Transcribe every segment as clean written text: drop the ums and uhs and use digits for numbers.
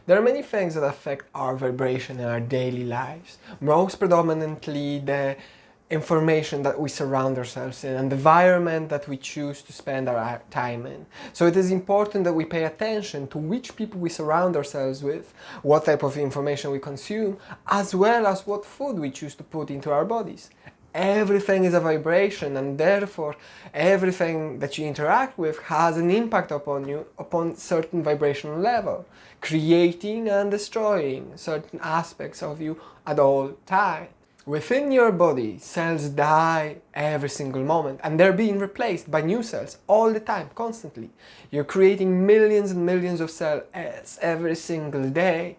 There are many things that affect our vibration in our daily lives. Most predominantly the information that we surround ourselves in and the environment that we choose to spend our time in. So it is important that we pay attention to which people we surround ourselves with, what type of information we consume, as well as what food we choose to put into our bodies. Everything is a vibration, and therefore everything that you interact with has an impact upon you upon certain vibrational level, creating and destroying certain aspects of you at all times. Within your body, cells die every single moment, and they're being replaced by new cells all the time, constantly. You're creating millions and millions of cells every single day.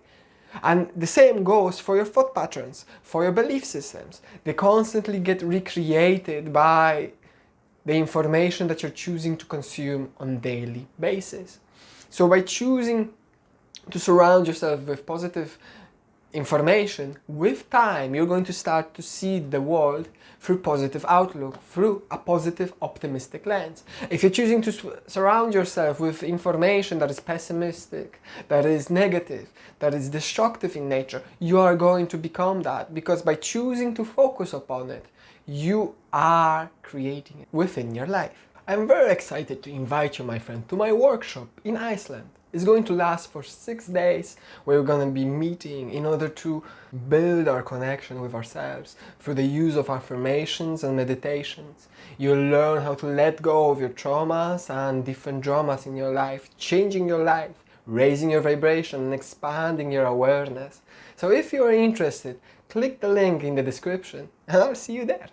And the same goes for your thought patterns, for your belief systems. They constantly get recreated by the information that you're choosing to consume on a daily basis. So by choosing to surround yourself with positive information, with time you're going to start to see the world through positive outlook, through a positive optimistic lens. If you're choosing to surround yourself with information that is pessimistic, that is negative, that is destructive in nature, you are going to become that, because by choosing to focus upon it, you are creating it within your life. I'm very excited to invite you, my friend, to my workshop in Iceland. It's going to last for 6 days, where we're going to be meeting in order to build our connection with ourselves through the use of affirmations and meditations. You'll learn how to let go of your traumas and different dramas in your life, changing your life, raising your vibration and expanding your awareness. So if you're interested, click the link in the description and I'll see you there.